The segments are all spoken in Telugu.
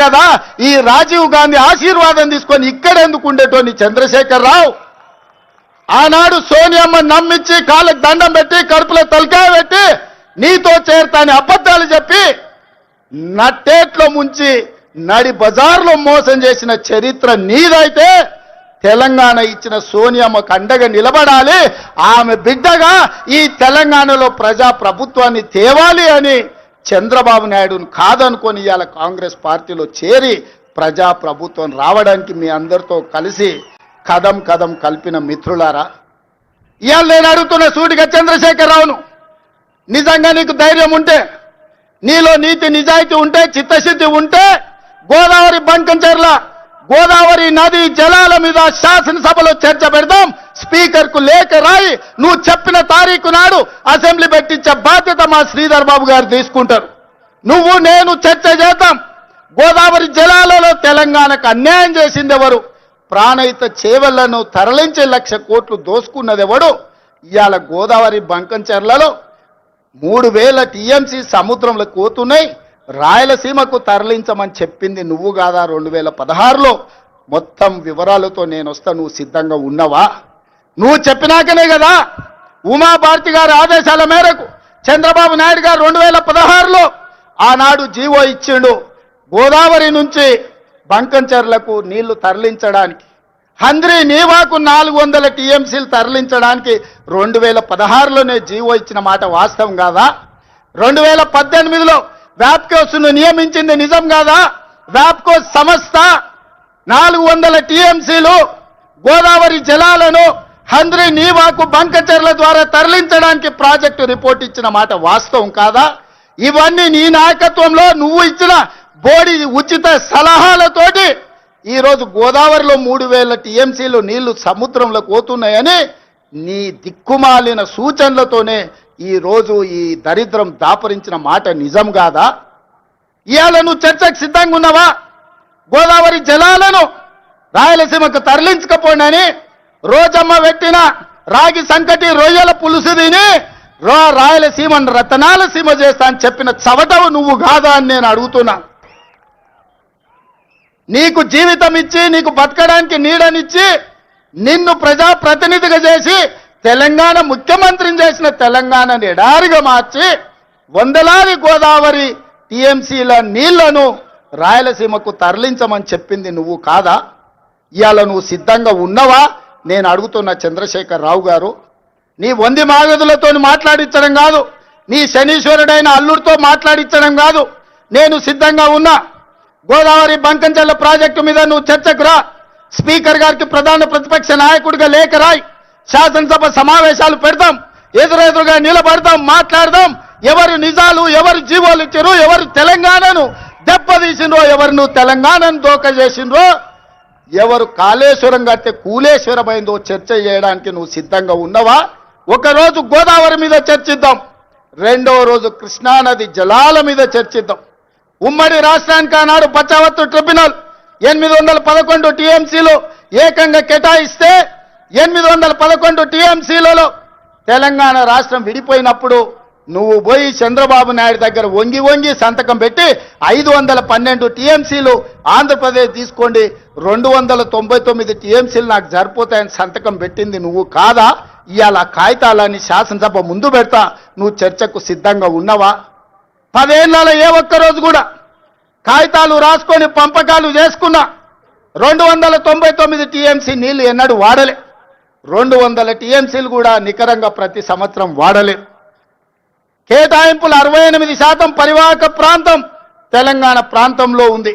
కదా ఈ రాజీవ్ గాంధీ ఆశీర్వాదం తీసుకొని ఇక్కడ ఎందుకు ఉండేటోని చంద్రశేఖరరావు. ఆనాడు సోనియమ్మ నమ్మించి కాళ్ళకు దండం పెట్టి కడుపులో తలకాయ పెట్టి నీతో చేరతాని అబద్ధాలు చెప్పి నట్టేట్లో ముంచి నడి బజార్లో మోసం చేసిన చరిత్ర నీదైతే తెలంగాణ ఇచ్చిన సోనియమ్మకు అండగా నిలబడాలి, ఆమె బిడ్డగా ఈ తెలంగాణలో ప్రజా ప్రభుత్వాన్ని తేవాలి అని చంద్రబాబు నాయుడును కాదనుకొని ఇవాళ కాంగ్రెస్ పార్టీలో చేరి ప్రజా ప్రభుత్వం రావడానికి మీ అందరితో కలిసి కదం కదం కలిపిన మిత్రులారా, ఇవాళ నేను అడుగుతున్న సూటిగా చంద్రశేఖరరావును, నిజంగా నీకు ధైర్యం ఉంటే, నీలో నీతి నిజాయితీ ఉంటే, చిత్తశుద్ధి ఉంటే గోదావరి బంకంచెర్ల గోదావరి నది జలాల మీద శాసనసభలో చర్చ పెడదాం, స్పీకర్కు లేఖ రాయి నువ్వు చెప్పిన తారీఖు నాడు అసెంబ్లీ పెట్టించే బాధ్యత మా శ్రీధర్ బాబు గారు తీసుకుంటారు. నువ్వు నేను చర్చ చేద్దాం. గోదావరి జలాలలో తెలంగాణకు అన్యాయం చేసింది ఎవరు? ప్రాణహిత చేవళ్లను తరలించే 1,00,000 కోట్లు దోసుకున్నది ఎవడు? ఇవాళ గోదావరి బంకంచెర్లలో 3,000 టీఎంసీ సముద్రంలో పోతున్నాయి, రాయలసీమకు తరలించమని చెప్పింది నువ్వు కాదా? 2016లో మొత్తం వివరాలతో నేను వస్తా, నువ్వు సిద్ధంగా ఉన్నవా? నువ్వు చెప్పినాకనే కదా ఉమాభారతి గారి ఆదేశాల మేరకు చంద్రబాబు నాయుడు గారు 2016లో ఆనాడు జీవో ఇచ్చిండు గోదావరి నుంచి బంకంచెర్లకు నీళ్లు తరలించడానికి. హంద్రీ నీవాకు 400 టీఎంసీలు తరలించడానికి 2016లోనే జీవో ఇచ్చిన మాట వాస్తవం కాదా? 2018లో వ్యాప్కోస్ను నియమించింది నిజం కాదా? వ్యాప్కోస్ సంస్థ 400 టీఎంసీలు గోదావరి జలాలను హంద్రీ నీవాకు బంకంచెర్ల ద్వారా తరలించడానికి ప్రాజెక్టు రిపోర్ట్ ఇచ్చిన మాట వాస్తవం కాదా? ఇవన్నీ నీ నాయకత్వంలో నువ్వు ఇచ్చిన బోడి ఉచిత సలహాలతోటి ఈరోజు గోదావరిలో 3,000 టీఎంసీలు నీళ్లు సముద్రంలో పోతున్నాయని నీ దిక్కుమాలిన సూచనలతోనే ఈరోజు ఈ దరిద్రం దాపరించిన మాట నిజం కాదా? ఇవాళ నువ్వు చర్చకు సిద్ధంగా ఉన్నావా? గోదావరి జలాలను రాయలసీమకు తరలించకపోండి రోజమ్మ పెట్టిన రాగి సంకటి రొయ్యల పులుసు తిని రాయలసీమను రతనాల సీమ చేస్తా అని చెప్పిన చవటవు నువ్వు కాదా అని నేను అడుగుతున్నా. నీకు జీవితం ఇచ్చి నీకు బతకడానికి నీడనిచ్చి నిన్ను ప్రజాప్రతినిధిగా చేసి తెలంగాణ ముఖ్యమంత్రిని చేసిన తెలంగాణను ఎడారిగా మార్చి 100లాది గోదావరి టీఎంసీల నీళ్లను రాయలసీమకు తరలించమని చెప్పింది నువ్వు కాదా? ఇవాళ నువ్వు సిద్ధంగా ఉన్నవా నేను అడుగుతున్న చంద్రశేఖరరావు గారు. నీ వంది మాగదులతో మాట్లాడించడం కాదు, నీ శనీశ్వరుడైన అల్లుడితో మాట్లాడించడం కాదు, నేను సిద్ధంగా ఉన్నా. గోదావరి బంకంచెర్ల ప్రాజెక్టు మీద నువ్వు చర్చకు రా, స్పీకర్ గారికి ప్రధాన ప్రతిపక్ష నాయకుడిగా లేఖ రాయి, శాసనసభ సమావేశాలు పెడతాం, ఎదురెదురుగా నిలబడతాం, మాట్లాడదాం. ఎవరు నిజాలు, ఎవరు జీవోలు ఇచ్చారు, ఎవరు తెలంగాణను దెబ్బతీసిండ్రో, ఎవరు నువ్వు తెలంగాణను దోక చేసిండ్రో, ఎవరు కాళేశ్వరం కడితే కూలేశ్వరమైందో చర్చ చేయడానికి నువ్వు సిద్ధంగా ఉన్నవా? ఒకరోజు గోదావరి మీద చర్చిద్దాం, రెండవ రోజు కృష్ణానది జలాల మీద చర్చిద్దాం. ఉమ్మడి రాష్ట్రానికి ఆనాడు బచావత్తు ట్రిబ్యునల్ 811 టీఎంసీలు ఏకంగా కేటాయిస్తే 811 టీఎంసీలలో తెలంగాణ రాష్ట్రం విడిపోయినప్పుడు నువ్వు పోయి చంద్రబాబు నాయుడు దగ్గర వంగి వంగి సంతకం పెట్టి 512 టీఎంసీలు ఆంధ్రప్రదేశ్ తీసుకోండి, 299 టీఎంసీలు నాకు సరిపోతాయని సంతకం పెట్టింది నువ్వు కాదా? ఇవాళ కాగితాలని శాసనసభ ముందు పెడతా, నువ్వు చర్చకు సిద్ధంగా ఉన్నవా? 10 ఏళ్లలో ఏ ఒక్కరోజు కూడా కాగితాలు రాసుకొని పంపకాలు చేసుకున్నా 299 టీఎంసీ నీళ్లు ఎన్నడూ వాడలే. 200 టీఎంసీలు కూడా నికరంగా ప్రతి సంవత్సరం వాడలే. కేటాయింపులు 68% పరివాహక ప్రాంతం తెలంగాణ ప్రాంతంలో ఉంది,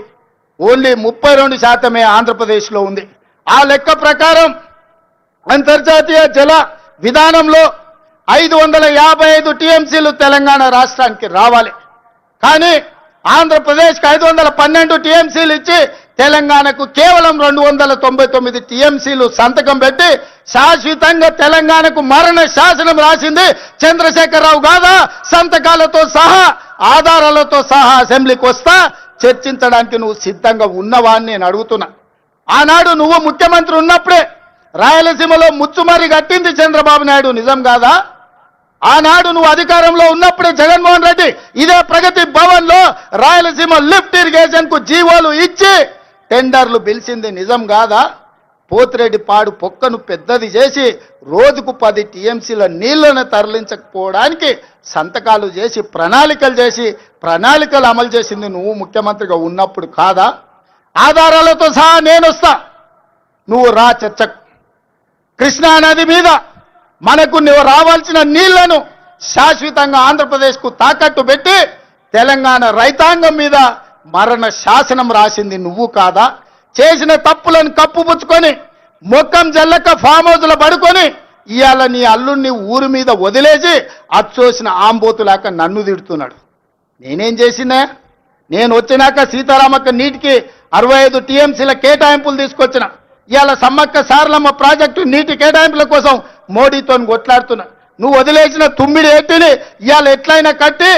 ఓన్లీ 32% ఆంధ్రప్రదేశ్లో ఉంది. ఆ లెక్క ప్రకారం అంతర్జాతీయ జల విధానంలో 555 టీఎంసీలు తెలంగాణ రాష్ట్రానికి రావాలి. కానీ ఆంధ్రప్రదేశ్కి 512 టీఎంసీలు ఇచ్చి తెలంగాణకు కేవలం 299 టీఎంసీలు సంతకం పెట్టి శాశ్వతంగా తెలంగాణకు మరణ శాసనం రాసింది చంద్రశేఖరరావు కాదా? సంతకాలతో సహా ఆధారాలతో సహా అసెంబ్లీకి వస్తా, చర్చించడానికి నువ్వు సిద్ధంగా ఉన్నవా అని నేను అడుగుతున్నా. ఆనాడు నువ్వు ముఖ్యమంత్రి ఉన్నప్పుడే రాయలసీమలో ముచ్చుమరి కట్టింది చంద్రబాబు నాయుడు, నిజం కాదా? ఆనాడు నువ్వు అధికారంలో ఉన్నప్పుడే జగన్మోహన్ రెడ్డి ఇదే ప్రగతి భవన్ లో రాయలసీమ లిఫ్ట్ ఇరిగేషన్ కు జీవోలు ఇచ్చి టెండర్లు పిలిచింది నిజం కాదా? పోతిరెడ్డి పాడు పొక్కను పెద్దది చేసి రోజుకు 10 టీఎంసీల నీళ్లను తరలించకపోవడానికి సంతకాలు చేసి ప్రణాళికలు అమలు చేసింది నువ్వు ముఖ్యమంత్రిగా ఉన్నప్పుడు కాదా? ఆధారాలతో సహా నేను వస్తా, నువ్వు రా చర్చకు. కృష్ణా నది మీద మనకు నువ్వు రావాల్సిన నీళ్లను శాశ్వతంగా ఆంధ్రప్రదేశ్కు తాకట్టు పెట్టి తెలంగాణ రైతాంగం మీద మరణ శాసనం రాసింది నువ్వు కాదా? చేసిన తప్పులను కప్పుపుచ్చుకొని మొక్కం జల్లక ఫామ్ హౌస్లో పడుకొని ఇవాళ నీ అల్లుడిని ఊరి మీద వదిలేసి అచ్చోసిన ఆంబోతులాక నన్ను తిడుతున్నాడు. నేనేం చేసినా? నేను వచ్చినాక సీతారామక్క నీటికి 65 టీఎంసీల కేటాయింపులు తీసుకొచ్చిన. ఇవాళ సమ్మక్క సారలమ్మ ప్రాజెక్టు నీటి కేటాయింపుల కోసం మోడీతో కొట్లాడుతున్నా. నువ్వు వదిలేసిన తుమ్మిడి ఎట్టిని ఇవాళ ఎట్లయినా కట్టి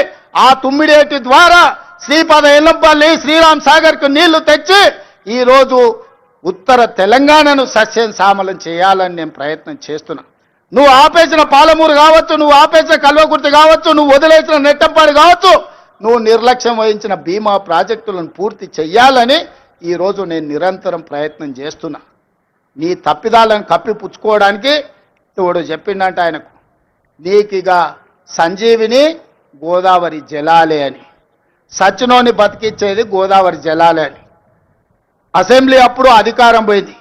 ఆ తుమ్మిడి ఎట్టి ద్వారా శ్రీపాద ఎల్లంపల్లి శ్రీరామ్ సాగర్కు నీళ్లు తెచ్చి ఈరోజు ఉత్తర తెలంగాణను సస్యం సామలం చేయాలని నేను ప్రయత్నం చేస్తున్నా. నువ్వు ఆపేసిన పాలమూరు కావచ్చు, నువ్వు ఆపేసిన కల్వకుర్తి కావచ్చు, నువ్వు వదిలేసిన నెట్టంపాడు కావచ్చు, నువ్వు నిర్లక్ష్యం వహించిన బీమా ప్రాజెక్టులను పూర్తి చెయ్యాలని ఈరోజు నేను నిరంతరం ప్రయత్నం చేస్తున్నా. నీ తప్పిదాలను కప్పిపుచ్చుకోవడానికి ఇప్పుడు చెప్పిండంట ఆయనకు, నీకిగా సంజీవిని గోదావరి జలాలే అని, సచ్చినోని బతికిచ్చేది గోదావరి జలాలే అని. అసెంబ్లీ అప్పుడు అధికారం పోయింది,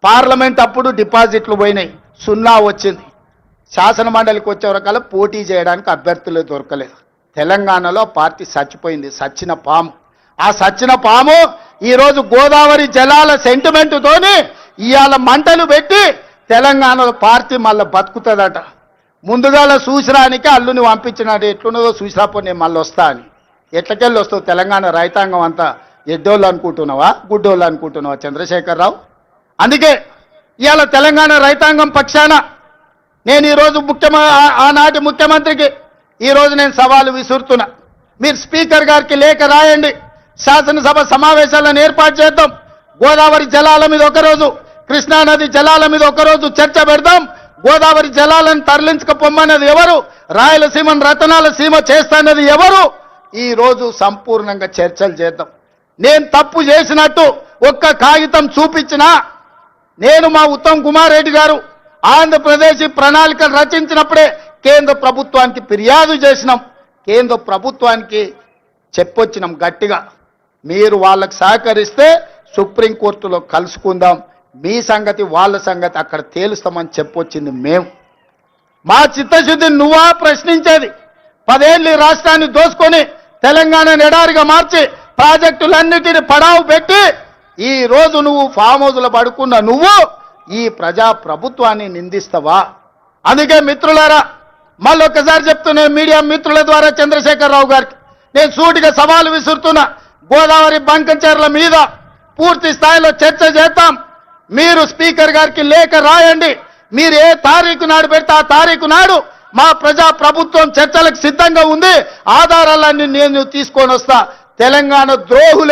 పార్లమెంట్ అప్పుడు డిపాజిట్లు పోయినాయి, 0 వచ్చింది. శాసన మండలికి వచ్చే వరకల్లా పోటీ చేయడానికి అభ్యర్థులు దొరకలేదు. తెలంగాణలో పార్టీ చచ్చిపోయింది, సచ్చిన పాము. ఆ సచ్చిన పాము ఈరోజు గోదావరి జలాల సెంటిమెంటుతోని ఇవాళ మంటలు పెట్టి తెలంగాణలో పార్టీ మళ్ళీ బతుకుతుందట. ముందుగాల చూసిరానికి అల్లుని పంపించినాడు, ఎట్లున్నదో చూసిరాపో నేను మళ్ళీ వస్తా అని. ఎట్లకెళ్ళి వస్తావు? తెలంగాణ రైతాంగం అంతా ఎడ్డోళ్ళు అనుకుంటున్నావా, గుడ్డోళ్ళు అనుకుంటున్నావా చంద్రశేఖరరావు? అందుకే ఇవాళ తెలంగాణ రైతాంగం పక్షాన నేను ఈరోజు ఆనాటి ముఖ్యమంత్రికి ఈరోజు నేను సవాలు విసురుతున్నా. మీరు స్పీకర్ గారికి లేఖ రాయండి, శాసనసభ సమావేశాలను ఏర్పాటు చేద్దాం. గోదావరి జలాల మీద ఒకరోజు, కృష్ణానది జలాల మీద ఒకరోజు చర్చ పెడదాం. గోదావరి జలాలను తరలించకపోమ్మన్నది ఎవరు? రాయలసీమను రతనాల సీమ చేస్తానది ఎవరు? ఈరోజు సంపూర్ణంగా చర్చలు చేద్దాం. నేను తప్పు చేసినట్టు ఒక్క కాగితం చూపించినా, నేను మా ఉత్తమ్ కుమార్ రెడ్డి గారు ఆంధ్రప్రదేశ్ ప్రణాళికలు రచించినప్పుడే కేంద్ర ప్రభుత్వానికి ఫిర్యాదు చేసినాం, కేంద్ర ప్రభుత్వానికి చెప్పొచ్చినాం గట్టిగా. మీరు వాళ్ళకు సహకరిస్తే సుప్రీంకోర్టులో కలుసుకుందాం, మీ సంగతి వాళ్ళ సంగతి అక్కడ తేలుస్తామని చెప్పొచ్చింది మేము. మా చిత్తశుద్ధిని నువ్వా ప్రశ్నించేది? 10 ఏళ్ళు రాష్ట్రాన్ని దోసుకొని తెలంగాణను ఎడారిగా మార్చి ప్రాజెక్టులన్నిటిని పడావు పెట్టి ఈ రోజు నువ్వు ఫామ్ హౌస్లో పడుకున్న నువ్వు ఈ ప్రజా ప్రభుత్వాన్ని నిందిస్తావా? అందుకే మిత్రులారా, మళ్ళొక్కసారి చెప్తున్నా మీడియా మిత్రుల ద్వారా చంద్రశేఖరరావు గారికి నేను సూటిగా సవాలు విసురుతున్నా. గోదావరి బంకంచెర్ల మీద పూర్తి స్థాయిలో చర్చ చేద్దాం. మీరు స్పీకర్ గారికి లేఖ రాయండి. మీరు ఏ తారీఖు నాడు పెడితే ఆ తారీఖు నాడు మా ప్రజా ప్రభుత్వం చర్చలకు సిద్ధంగా ఉంది. ఆధారాలన్నీ నేను తీసుకొని వస్తా. తెలంగాణ ద్రోహులు